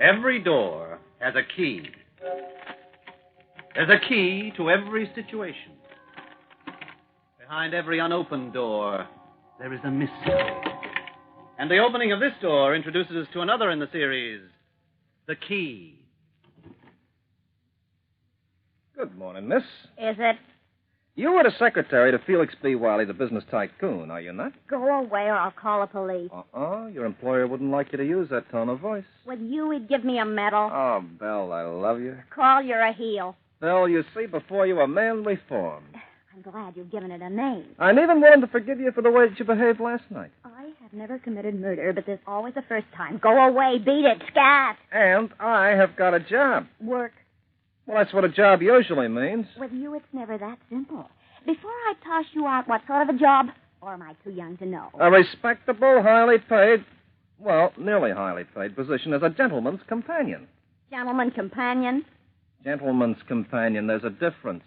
Every door has a key. There's a key to every situation. Behind every unopened door, there is a mystery. And the opening of this door introduces us to another in the series, the key. Good morning, miss. Is it? You were the secretary to Felix B. Wiley, the business tycoon, are you not? Go away or I'll call the police. Your employer wouldn't like you to use that tone of voice. With you, he'd give me a medal. Oh, Belle, I love you. Call you're a heel. Belle, you see before you a man reformed. I'm glad you've given it a name. I'm even willing to forgive you for the way that you behaved last night. I have never committed murder, but there's always a first time. Go away, beat it, scat. And I have got a job. Work. Well, that's what a job usually means. With you, it's never that simple. Before I toss you out, what sort of a job? Or am I too young to know? A respectable, highly paid, well, nearly highly paid position as a gentleman's companion. Gentleman companion? Gentleman's companion, there's a difference.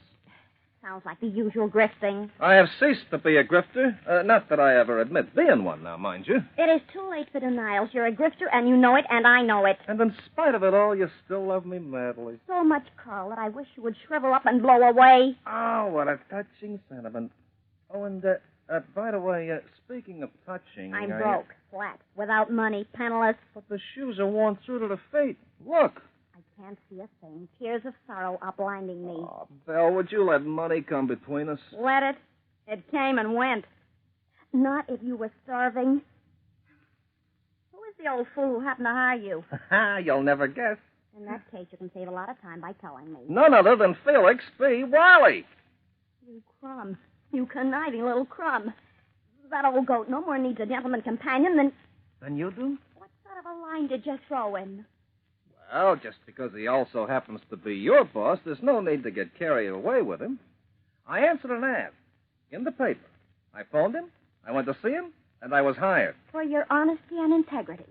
Sounds like the usual grifting. I have ceased to be a grifter. Not that I ever admit being one now, mind you. It is too late for denials. You're a grifter, and you know it, and I know it. And in spite of it all, you still love me madly. So much, Carl, that I wish you would shrivel up and blow away. Oh, what a touching sentiment. Oh, and, by the way, speaking of touching... I'm broke, flat, without money, penniless. But the shoes are worn through to the feet. Look. I can't see a thing. Tears of sorrow are blinding me. Oh, Belle, would you let money come between us? Let it? It came and went. Not if you were starving. Who is the old fool who happened to hire you? You'll never guess. In that case, you can save a lot of time by telling me. None other than Felix B. Wiley. You crumb. You conniving little crumb. That old goat no more needs a gentleman companion than... Than you do? What sort of a line did you throw in? Well, just because he also happens to be your boss, there's no need to get carried away with him. I answered an ad in the paper. I phoned him, I went to see him, and I was hired. For your honesty and integrity.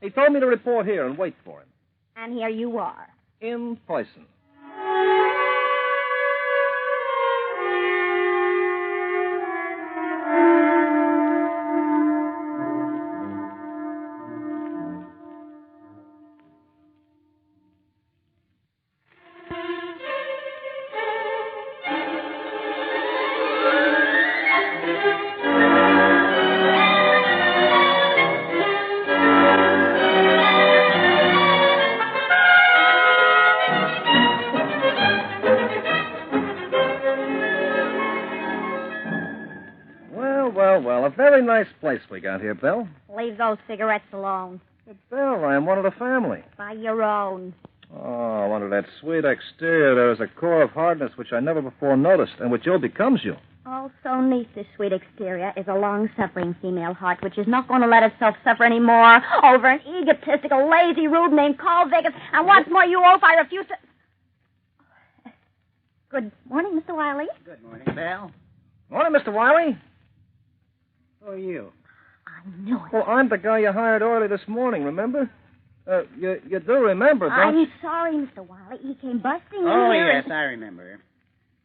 He told me to report here and wait for him. And here you are. In person. Well, a very nice place we got here, Belle. Leave those cigarettes alone. But, Belle, I am one of the family. By your own. Oh, under that sweet exterior, there is a core of hardness which I never before noticed, and which ill becomes you. Also, neath this sweet exterior is a long-suffering female heart which is not going to let itself suffer any more over an egotistical, lazy rube named Carl Vegas. And once more, you oaf, I refuse to... Good morning, Mr. Wiley. Good morning, Belle. Morning, Mr. Wiley. Who are you? I knew it. Well, I'm the guy you hired early this morning, remember? You do remember, don't you? I'm sorry, Mr. Wiley. He came busting in Oh, here yes, I remember.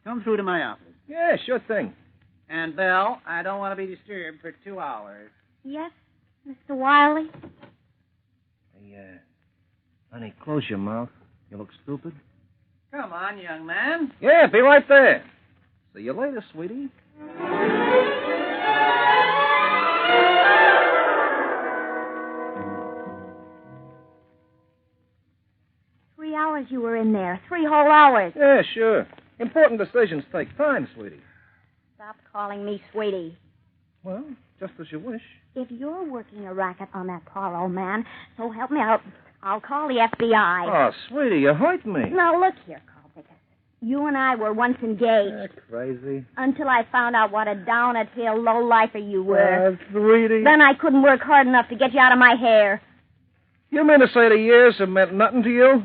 Come through to my office. Yeah, sure thing. And, Belle, I don't want to be disturbed for 2 hours. Yes, Mr. Wiley? Hey, honey, close your mouth. You look stupid. Come on, young man. Yeah, be right there. See you later, sweetie. 3 hours you were in there. 3 whole hours. Yeah, sure. Important decisions take time, sweetie. Stop calling me sweetie. Well, just as you wish. If you're working a racket on that poor old man, so help me out, I'll call the FBI. Oh, sweetie, you hurt me. Now, look here, Carl Vickers. You and I were once engaged. Crazy. Until I found out what a down-at-heel low-lifer you were. Sweetie. Then I couldn't work hard enough to get you out of my hair. You mean to say the years have meant nothing to you?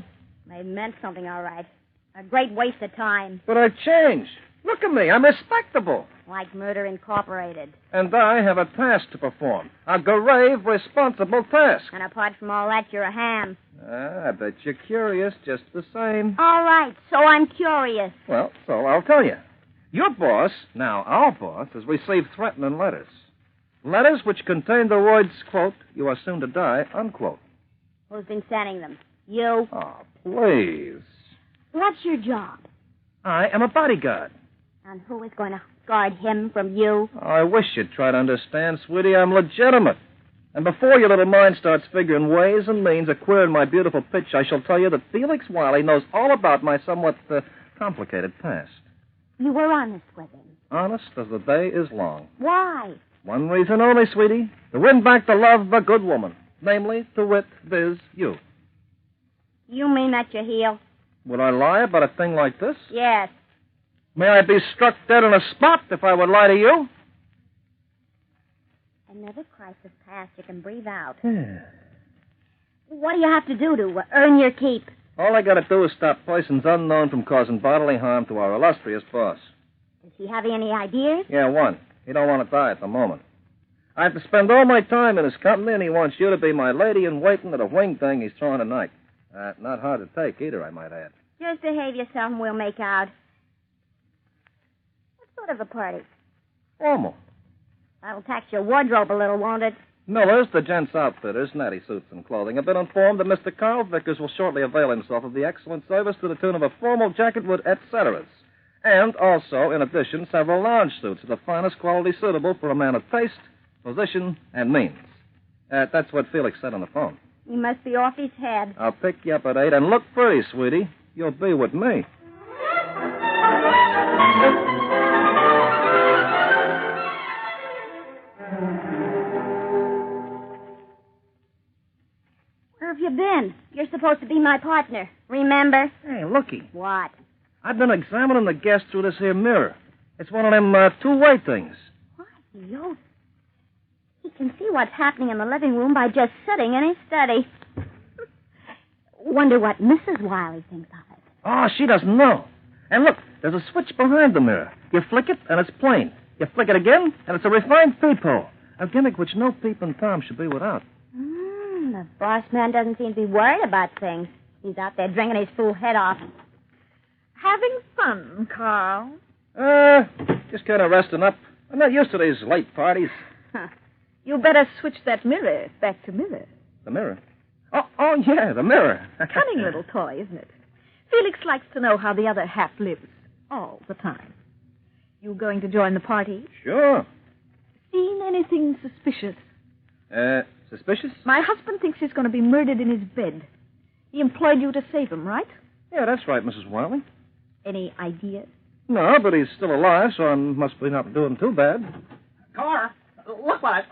They meant something, all right. A great waste of time. But I've changed. Look at me. I'm respectable. Like Murder Incorporated. And I have a task to perform. A grave, responsible task. And apart from all that, you're a ham. I bet you're curious just the same. All right, so I'm curious. Well, so I'll tell you. Your boss, now our boss, has received threatening letters. Letters which contain the words, quote, "You are soon to die," unquote. Who's been sending them? You. Oh, please. What's your job? I am a bodyguard. And who is going to guard him from you? Oh, I wish you'd try to understand, sweetie. I'm legitimate. And before your little mind starts figuring ways and means of queering my beautiful pitch, I shall tell you that Felix Wiley knows all about my somewhat complicated past. You were honest with him. Honest as the day is long. Why? One reason only, sweetie. To win back the love of a good woman. Namely, to wit, viz, you. You mean that you heel? Would I lie about a thing like this? Yes. May I be struck dead on a spot if I would lie to you? Another crisis past, you can breathe out. Yeah. What do you have to do to earn your keep? All I gotta do is stop persons unknown from causing bodily harm to our illustrious boss. Does he have any ideas? Yeah, one. He don't want to die at the moment. I have to spend all my time in his company, and he wants you to be my lady-in-waiting at a wing thing he's throwing tonight. Not hard to take either, I might add. Just behave yourself and we'll make out. What sort of a party? Formal. That'll tax your wardrobe a little, won't it? Millers, the gents' outfitters, natty suits and clothing, have been informed that Mr. Carl Vickers will shortly avail himself of the excellent service to the tune of a formal jacket with et ceteras. And also, in addition, several lounge suits of the finest quality suitable for a man of taste, position, and means. That's what Felix said on the phone. He must be off his head. I'll pick you up at 8, and look pretty, sweetie. You'll be with me. Where have you been? You're supposed to be my partner. Remember? Hey, looky. What? I've been examining the guest through this here mirror. It's one of them two-way things. What? Yo. He can see what's happening in the living room by just sitting in his study. Wonder what Mrs. Wiley thinks of it. Oh, she doesn't know. And look, there's a switch behind the mirror. You flick it, and it's plain. You flick it again, and it's a refined peephole. A gimmick which no peeping Tom should be without. The boss man doesn't seem to be worried about things. He's out there drinking his fool head off. Having fun, Carl? Just kind of resting up. I'm not used to these late parties. Huh. You better switch that mirror back to mirror. The mirror? Oh, yeah, the mirror. Cunning little toy, isn't it? Felix likes to know how the other half lives all the time. You going to join the party? Sure. Seen anything suspicious? Suspicious? My husband thinks he's going to be murdered in his bed. He employed you to save him, right? Yeah, that's right, Mrs. Wiley. Any ideas? No, but he's still alive, so I must be not doing too bad. Car, look what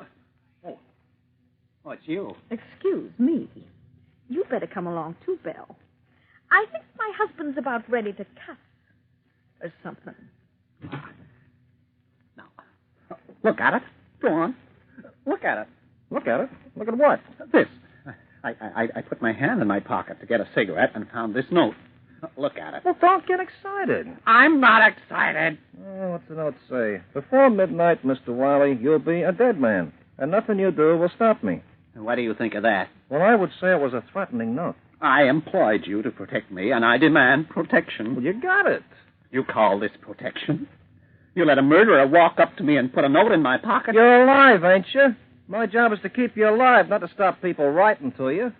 Oh, it's you. Excuse me. You better come along too, Belle. I think my husband's about ready to cuss or something. Now, look at it. Go on. Look at it. Look at it. Look at what? This. I put my hand in my pocket to get a cigarette and found this note. Look at it. Well, don't get excited. I'm not excited. Oh, what's the note say? Before midnight, Mr. Wiley, you'll be a dead man, and nothing you do will stop me. What do you think of that? Well, I would say it was a threatening note. I employed you to protect me, and I demand protection. Well, you got it. You call this protection? You let a murderer walk up to me and put a note in my pocket? You're alive, ain't you? My job is to keep you alive, not to stop people writing to you.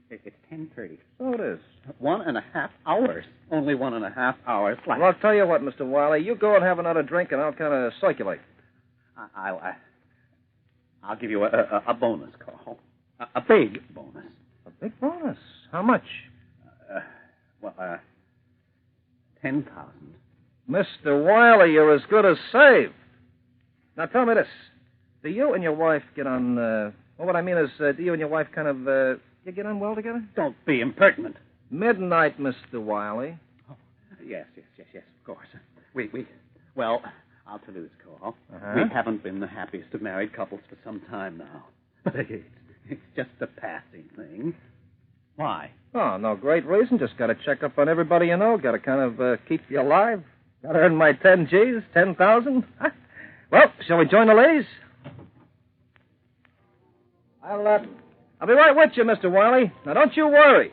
It's 10:30. So it is. 1.5 hours. Only 1.5 hours left. Well, I'll tell you what, Mr. Wiley. You go and have another drink, and I'll kind of circulate. I'll give you a bonus call. A big bonus. A big bonus? How much? 10,000. Mr. Wiley, you're as good as saved. Now, tell me this. Do you and your wife get on, what I mean is, do you and your wife kind of, you get on well together? Don't be impertinent. Midnight, Mr. Wiley. Oh, yes, of course. Well, I'll tell you this, Cole. Uh-huh. We haven't been the happiest of married couples for some time now. But it's just a passing thing. Why? Oh, no great reason. Just got to check up on everybody you know. Got to kind of keep you alive. Got to earn my 10 G's, 10,000. Well, shall we join the ladies? I'll be right with you, Mr. Wiley. Now, don't you worry.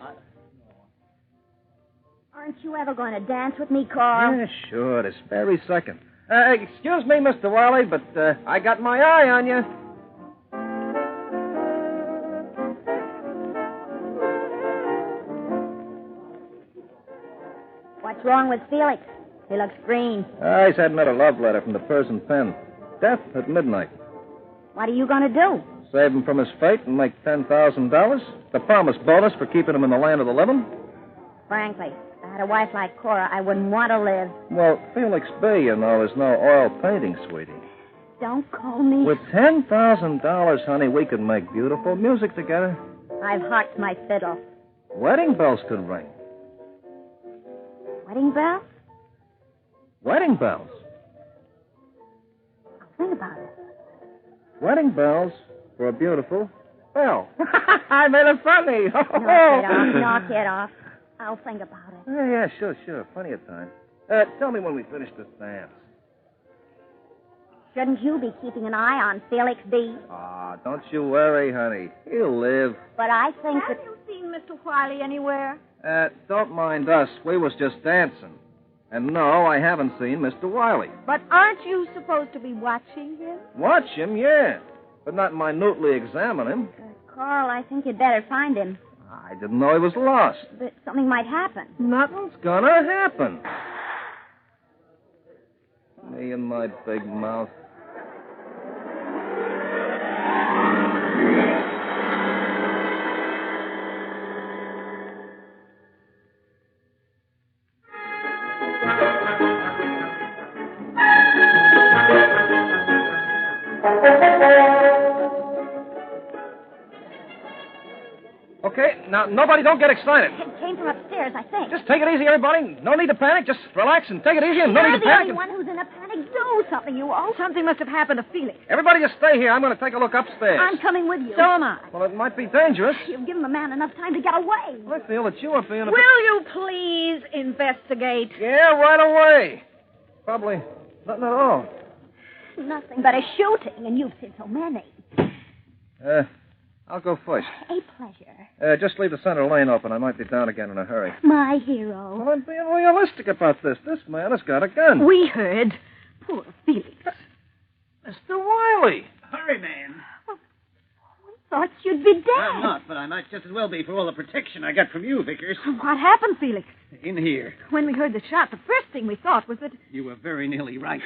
Aren't you ever going to dance with me, Carl? Yeah, sure, this very second. Excuse me, Mr. Wiley, but I got my eye on you. What's wrong with Felix? He looks green. He's had another love letter from the Persian pen. Death at midnight. What are you going to do? Save him from his fate and make $10,000. The promised bonus for keeping him in the land of the living. Frankly, if I had a wife like Cora, I wouldn't want to live. Well, Felix B., you know, is no oil painting, sweetie. Don't call me. With $10,000, honey, we could make beautiful music together. I've harked my fiddle. Wedding bells could ring. Wedding bell? Wedding bells. I'll think about it. Wedding bells for a beautiful bell. I made it funny. Knock it off. I'll think about it. Yeah, sure. Plenty of time. Tell me when we finish this dance. Shouldn't you be keeping an eye on Felix B? Don't you worry, honey. He'll live. But I think Have you seen Mr. Wiley anywhere? Don't mind us. We was just dancing. And no, I haven't seen Mr. Wiley. But aren't you supposed to be watching him? Watch him, yeah. But not minutely examine him. Carl, I think you'd better find him. I didn't know he was lost. But something might happen. Nothing's gonna happen. Me and my big mouth. Okay, now, nobody don't get excited. It came from upstairs, I think. Just take it easy, everybody. No need to panic. Just relax and take it easy and no need to You're panic. the only one who's in a panic. Do something, you all. Something must have happened to Felix. Everybody just stay here. I'm going to take a look upstairs. I'm coming with you. So am I. Well, it might be dangerous. You've given the man enough time to get away. I feel that you are being a bit... Will you please investigate? Yeah, right away. Probably nothing at all. Nothing but a shooting, and you've seen so many. I'll go first. A pleasure. Just leave the center lane open. I might be down again in a hurry. My hero. Well, I'm being realistic about this. This man has got a gun. We heard. Poor Felix. Mr. Wiley. Hurry, man. Thought you'd be dead. I'm not, but I might just as well be for all the protection I got from you, Vickers. What happened, Felix? In here. When we heard the shot, the first thing we thought was that... You were very nearly right.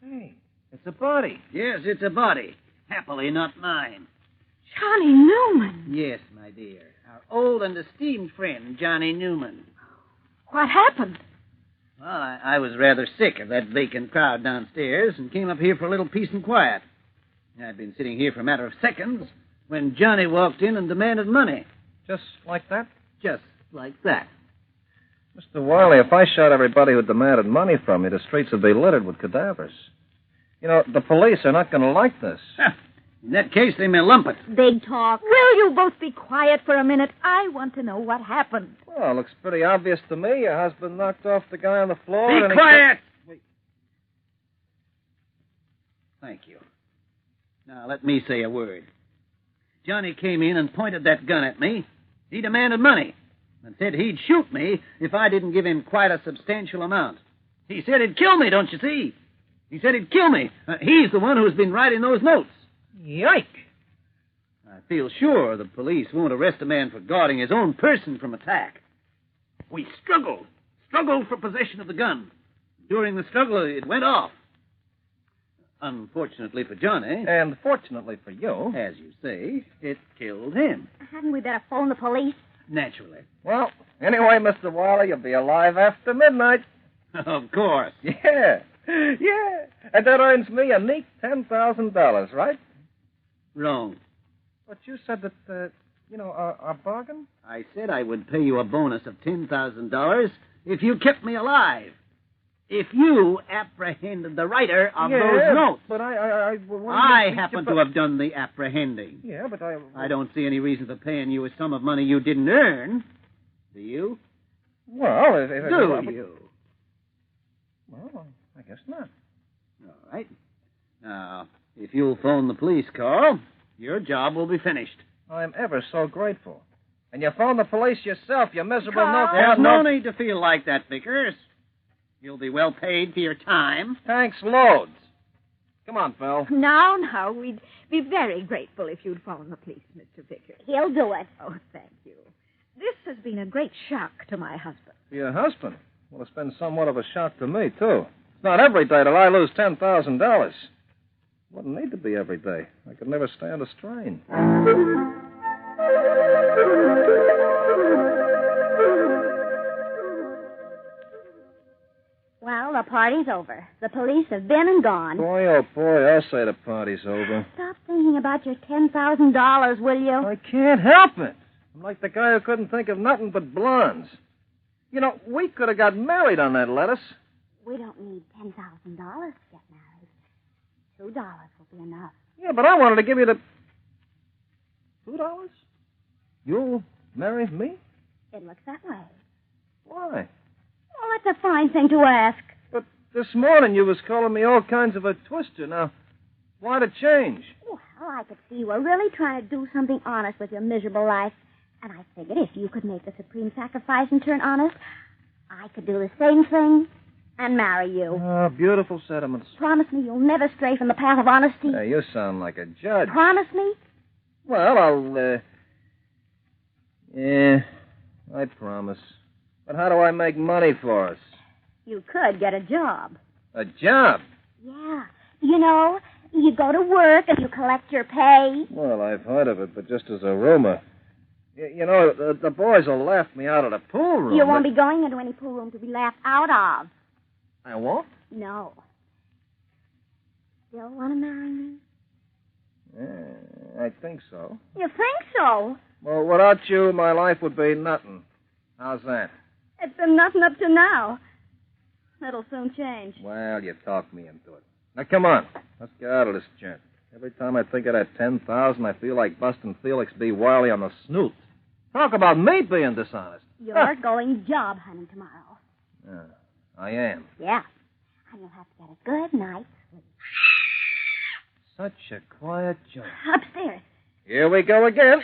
Hey, it's a body. Yes, it's a body. Happily not mine. Johnny Newman. Yes, my dear. Our old and esteemed friend, Johnny Newman. What happened? Well, I was rather sick of that vacant crowd downstairs and came up here for a little peace and quiet. I'd been sitting here for a matter of seconds when Johnny walked in and demanded money. Just like that? Just like that. Mr. Wiley, if I shot everybody who demanded money from me, the streets would be littered with cadavers. You know, the police are not going to like this. In that case, they may lump it. Big talk. Will you both be quiet for a minute? I want to know what happened. Well, looks pretty obvious to me. Your husband knocked off the guy on the floor. Be and quiet! Wait. Thank you. Now, let me say a word. Johnny came in and pointed that gun at me. He demanded money and said he'd shoot me if I didn't give him quite a substantial amount. He said he'd kill me, don't you see? He said he'd kill me. He's the one who's been writing those notes. Yike! I feel sure the police won't arrest a man for guarding his own person from attack. We struggled for possession of the gun. During the struggle, it went off. Unfortunately for Johnny, And fortunately for you. as you say, it killed him. Hadn't we better phone the police? Naturally. Well, anyway, Mr. Wiley, you'll be alive after midnight. Of course. Yeah. And that earns me a neat $10,000, right? Wrong. But you said that, our bargain? I said I would pay you a bonus of $10,000 if you kept me alive. If you apprehended the writer of those notes. But I happen to have done the apprehending. Yeah, but I don't see any reason for paying you a sum of money you didn't earn. Do you? Well, if Do you? Well, I guess not. All right. Now, if you'll phone the police, Carl, your job will be finished. I'm ever so grateful. And you phone the police yourself, you miserable Carl? There's no... no need to feel like that, Vickers. You'll be well paid for your time. Thanks loads. Come on, Phil. Now, we'd be very grateful if you'd phone the police, Mr. Vickers. He'll do it. Oh, thank you. This has been a great shock to my husband. Your husband? Well, it's been somewhat of a shock to me, too. It's not every day that I lose $10,000. Wouldn't need to be every day. I could never stand a strain. Well, the party's over. The police have been and gone. Boy, oh boy, I'll say the party's over. Stop thinking about your $10,000, will you? I can't help it. I'm like the guy who couldn't think of nothing but blondes. You know, we could have got married on that lettuce. We don't need $10,000 to get married. $2 will be enough. Yeah, but I wanted to give you the... $2? You'll marry me? It looks that way. Why? Well, that's a fine thing to ask. But this morning you was calling me all kinds of a twister. Now, why the change? Well, I could see you were really trying to do something honest with your miserable life. And I figured if you could make the supreme sacrifice and turn honest, I could do the same thing and marry you. Oh, beautiful sentiments. Promise me you'll never stray from the path of honesty. Hey, you sound like a judge. Promise me? Well, I'll, Yeah, I promise. But how do I make money for us? You could get a job. A job? Yeah. You know, you go to work and you collect your pay. Well, I've heard of it, but just as a rumor. You know, the boys will laugh me out of the pool room. You won't be going into any pool room to be laughed out of. I won't? No. Still want to marry me? Yeah, I think so. You think so? Well, without you, my life would be nothing. How's that? It's been nothing up to now. That'll soon change. Well, you talked me into it. Now, come on. Let's get out of this joint. Every time I think of that 10,000, I feel like busting Felix B. Wiley on the snoot. Talk about me being dishonest. You're going job hunting tomorrow. Yeah, I am. Yeah. And you'll have to get a good night's sleep. Such a quiet joint. Upstairs. Here we go again.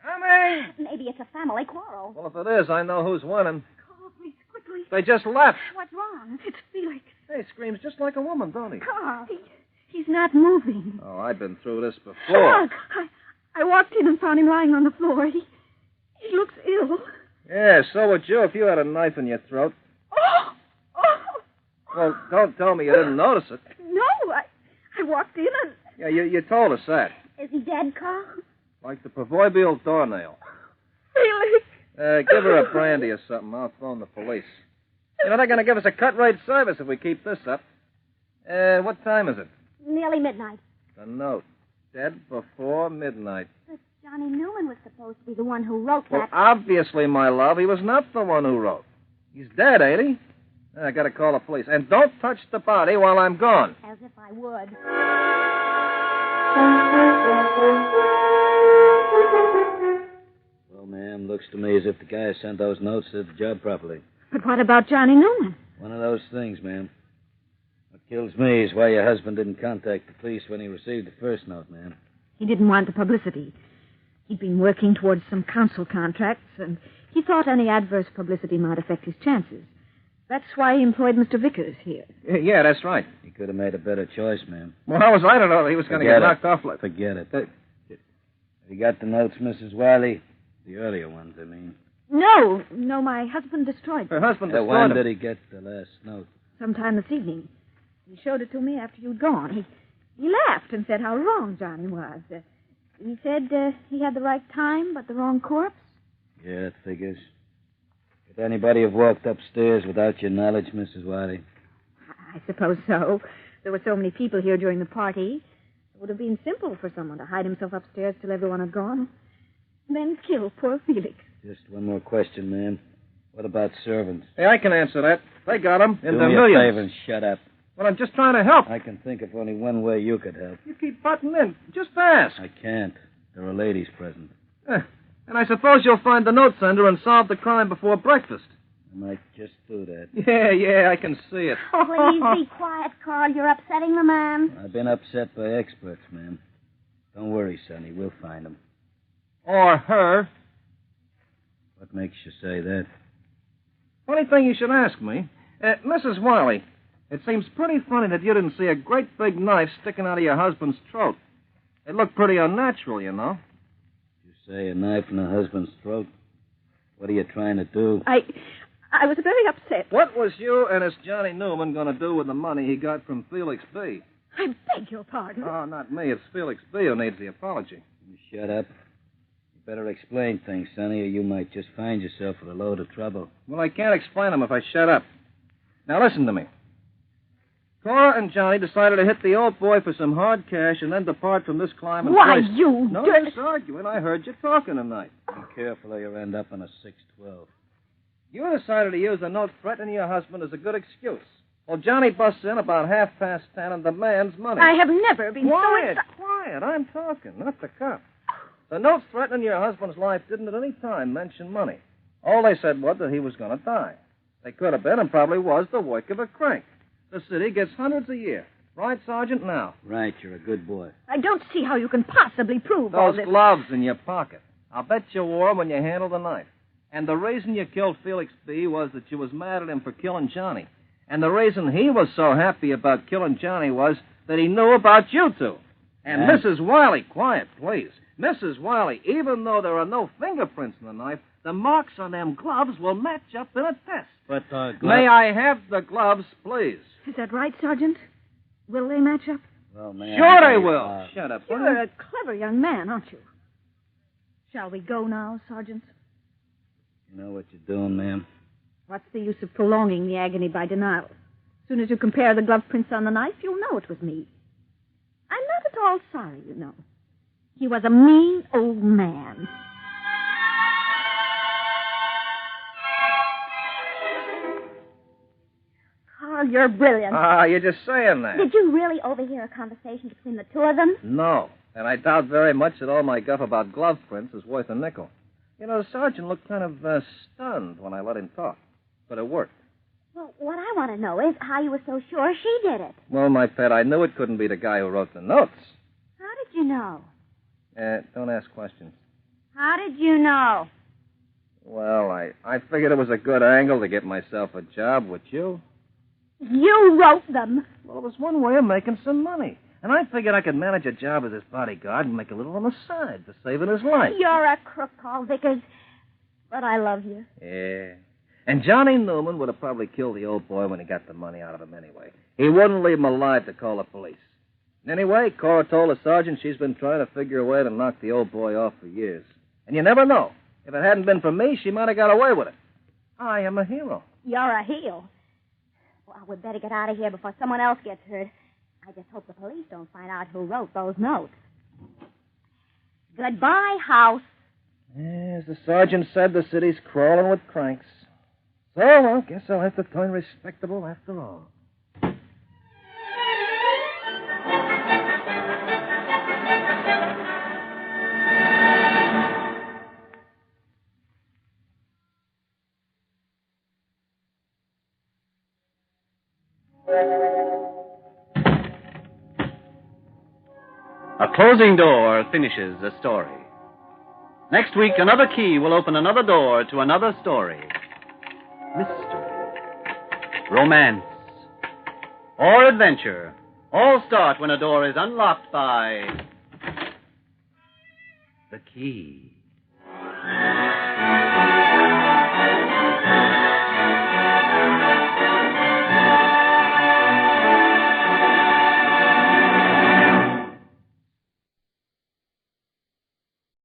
Coming! Maybe it's a family quarrel. Well, if it is, I know who's winning. Carl, please, quickly. They just left. What's wrong? It's Felix. Hey, screams just like a woman, don't he? Carl. He's not moving. Oh, I've been through this before. I walked in and found him lying on the floor. He looks ill. Yeah, so would you if you had a knife in your throat. Oh! Well, don't tell me you didn't notice it. No, I walked in and... Yeah, you told us that. Is he dead, Carl? Like the proverbial doornail. Felix! Give her a brandy or something. I'll phone the police. You know, they're going to give us a cut-rate service if we keep this up. What time is it? Nearly midnight. The note. Dead before midnight. But Johnny Newman was supposed to be the one who wrote Well, that. obviously, my love, he was not the one who wrote. He's dead, ain't he? I got to call the police. And don't touch the body while I'm gone. As if I would. Well, ma'am, looks to me as if the guy who sent those notes did the job properly. But what about Johnny Newman? One of those things, ma'am. What kills me is why your husband didn't contact the police when he received the first note, ma'am. He didn't want the publicity. He'd been working towards some council contracts, and he thought any adverse publicity might affect his chances. That's why he employed Mr. Vickers here. Yeah, that's right. He could have made a better choice, ma'am. Well, how was I to know that he was going to get knocked off like... Forget it. Have you got the notes, Mrs. Wiley? The earlier ones, I mean. No, my husband destroyed Her them. husband destroyed When him. did he get the last note? Sometime this evening. He showed it to me after you'd gone. He laughed and said how wrong Johnny was. He said he had the right time, but the wrong corpse. Yeah, that figures. Could anybody have walked upstairs without your knowledge, Mrs. Wiley? I suppose so. There were so many people here during the party. It would have been simple for someone to hide himself upstairs till everyone had gone. Then kill poor Felix. Just one more question, ma'am. What about servants? Hey, I can answer that. They got him in Do the me millions. a favor and shut up. Well, I'm just trying to help. I can think of only one way you could help. You keep butting in. Just ask. I can't. There are ladies present. And I suppose you'll find the note sender and solve the crime before breakfast. I might just do that. Yeah, I can see it. Please be quiet, Carl. You're upsetting the man. I've been upset by experts, ma'am. Don't worry, Sonny. We'll find them. Or her. What makes you say that? Funny thing you should ask me. Mrs. Wiley, it seems pretty funny that you didn't see a great big knife sticking out of your husband's throat. It looked pretty unnatural, you know. You say a knife in a husband's throat? What are you trying to do? I I was very upset. What was you and this Johnny Newman going to do with the money he got from Felix B? I beg your pardon. Oh, not me. It's Felix B who needs the apology. You shut up. You better explain things, Sonny, or you might just find yourself with a load of trouble. Well, I can't explain them if I shut up. Now, listen to me. Cora and Johnny decided to hit the old boy for some hard cash and then depart from this climb and Why, place. you... No use arguing. I heard you talking tonight. Be careful or you'll end up in a 612. You decided to use the note threatening your husband as a good excuse. Well, Johnny busts in about 10:30 and demands money. I have never been Quiet, so... quiet. I'm talking, not the cop. The note threatening your husband's life didn't at any time mention money. All they said was that he was going to die. They could have been and probably was the work of a crank. The city gets hundreds a year. Right, Sergeant, now? Right, you're a good boy. I don't see how you can possibly prove all Those this. gloves in your pocket. I'll bet you wore 'em when you handled the knife. And the reason you killed Felix B. was that you was mad at him for killing Johnny. And the reason he was so happy about killing Johnny was that he knew about you two. And Yeah. Mrs. Wiley, quiet, please. Mrs. Wiley, even though there are no fingerprints in the knife, the marks on them gloves will match up in a test. But, May I have the gloves, please? Is that right, Sergeant? Will they match up? Well, man. Sure they will. Shut up, will You're you? a clever young man, aren't you? Shall we go now, Sergeant? You know what you're doing, ma'am? What's the use of prolonging the agony by denial? As soon as you compare the glove prints on the knife, you'll know it was me. I'm not at all sorry, you know. He was a mean old man. Carl, you're brilliant. You're just saying that. Did you really overhear a conversation between the two of them? No, and I doubt very much that all my guff about glove prints is worth a nickel. You know, the sergeant looked kind of stunned when I let him talk, but it worked. Well, what I want to know is how you were so sure she did it. Well, my pet, I knew it couldn't be the guy who wrote the notes. How did you know? Don't ask questions. How did you know? Well, I figured it was a good angle to get myself a job with you. You wrote them. Well, it was one way of making some money. And I figured I could manage a job as his bodyguard and make a little on the side for saving his life. You're a crook, Carl Vickers. But I love you. Yeah. And Johnny Newman would have probably killed the old boy when he got the money out of him anyway. He wouldn't leave him alive to call the police. Anyway, Cora told the sergeant she's been trying to figure a way to knock the old boy off for years. And you never know. If it hadn't been for me, she might have got away with it. I am a hero. You're a heel. Well, we'd better get out of here before someone else gets hurt. I just hope the police don't find out who wrote those notes. Goodbye, house. As the sergeant said, the city's crawling with cranks. So, I guess I'll have to turn respectable after all. A closing door finishes a story. Next week, another key will open another door to another story. Mystery, romance, or adventure all start when a door is unlocked by the key.